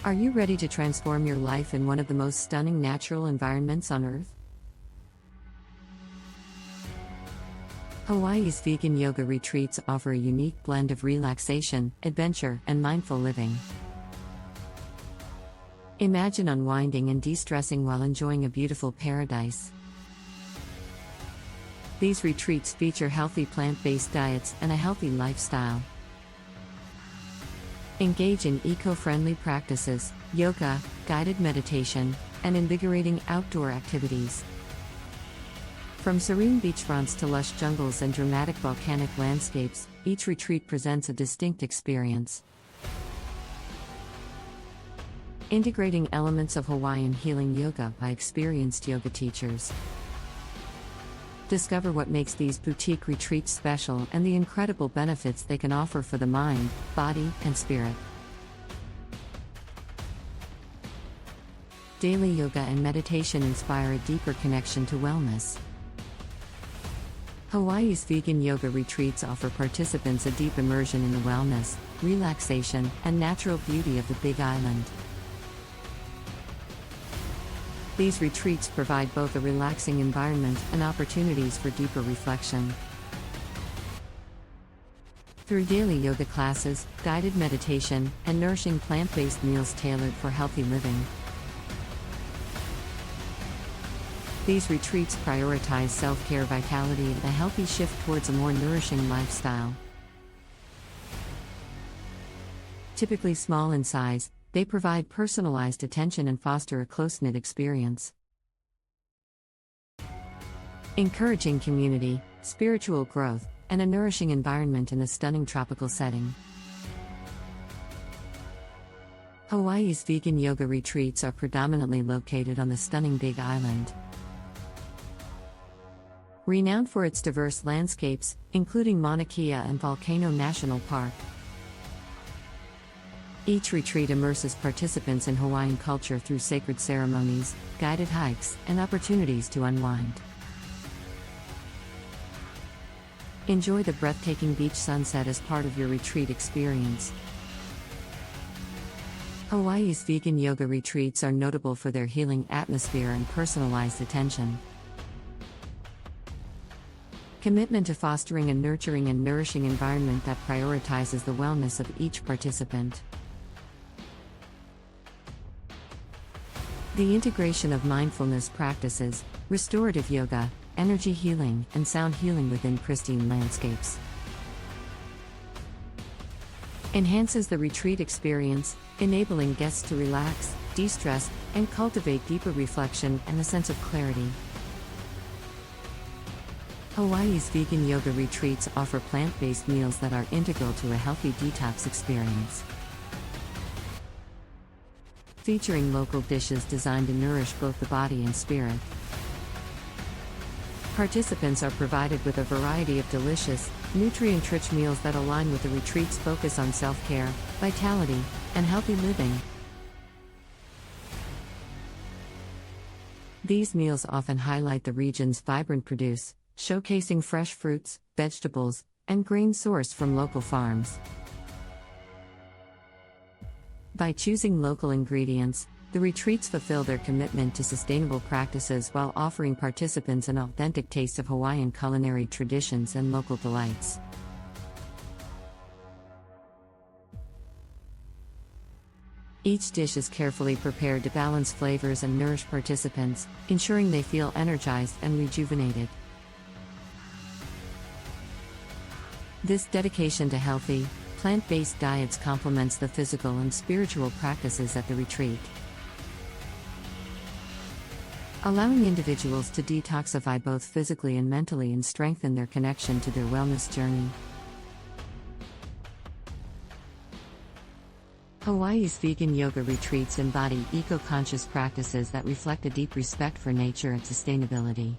Are you ready to transform your life in one of the most stunning natural environments on Earth? Hawaii's vegan yoga retreats offer a unique blend of relaxation, adventure, and mindful living. Imagine unwinding and de-stressing while enjoying a beautiful paradise. These retreats feature healthy plant-based diets and a healthy lifestyle. Engage in eco-friendly practices, yoga, guided meditation, and invigorating outdoor activities. From serene beachfronts to lush jungles and dramatic volcanic landscapes, each retreat presents a distinct experience. Integrating elements of Hawaiian healing yoga by experienced yoga teachers. Discover what makes these boutique retreats special and the incredible benefits they can offer for the mind, body, and spirit. Daily yoga and meditation inspire a deeper connection to wellness. Hawaii's vegan yoga retreats offer participants a deep immersion in the wellness, relaxation, and natural beauty of the Big Island. These retreats provide both a relaxing environment and opportunities for deeper reflection. Through daily yoga classes, guided meditation, and nourishing plant-based meals tailored for healthy living. These retreats prioritize self-care, vitality, and a healthy shift towards a more nourishing lifestyle. Typically small in size, they provide personalized attention and foster a close-knit experience. Encouraging community, spiritual growth, and a nourishing environment in a stunning tropical setting. Hawaii's vegan yoga retreats are predominantly located on the stunning Big Island. Renowned for its diverse landscapes, including Mauna Kea and Volcano National Park. Each retreat immerses participants in Hawaiian culture through sacred ceremonies, guided hikes, and opportunities to unwind. Enjoy the breathtaking beach sunset as part of your retreat experience. Hawaii's vegan yoga retreats are notable for their healing atmosphere and personalized attention. Commitment to fostering a nurturing and nourishing environment that prioritizes the wellness of each participant. The integration of mindfulness practices, restorative yoga, energy healing, and sound healing within pristine landscapes enhances the retreat experience, enabling guests to relax, de-stress, and cultivate deeper reflection and a sense of clarity. Hawaii's vegan yoga retreats offer plant-based meals that are integral to a healthy detox experience. Featuring local dishes designed to nourish both the body and spirit. Participants are provided with a variety of delicious, nutrient-rich meals that align with the retreat's focus on self-care, vitality, and healthy living. These meals often highlight the region's vibrant produce, showcasing fresh fruits, vegetables, and grain sourced from local farms. By choosing local ingredients, the retreats fulfill their commitment to sustainable practices while offering participants an authentic taste of Hawaiian culinary traditions and local delights. Each dish is carefully prepared to balance flavors and nourish participants, ensuring they feel energized and rejuvenated. This dedication to healthy, plant-based diets complements the physical and spiritual practices at the retreat, allowing individuals to detoxify both physically and mentally and strengthen their connection to their wellness journey. Hawaii's vegan yoga retreats embody eco-conscious practices that reflect a deep respect for nature and sustainability.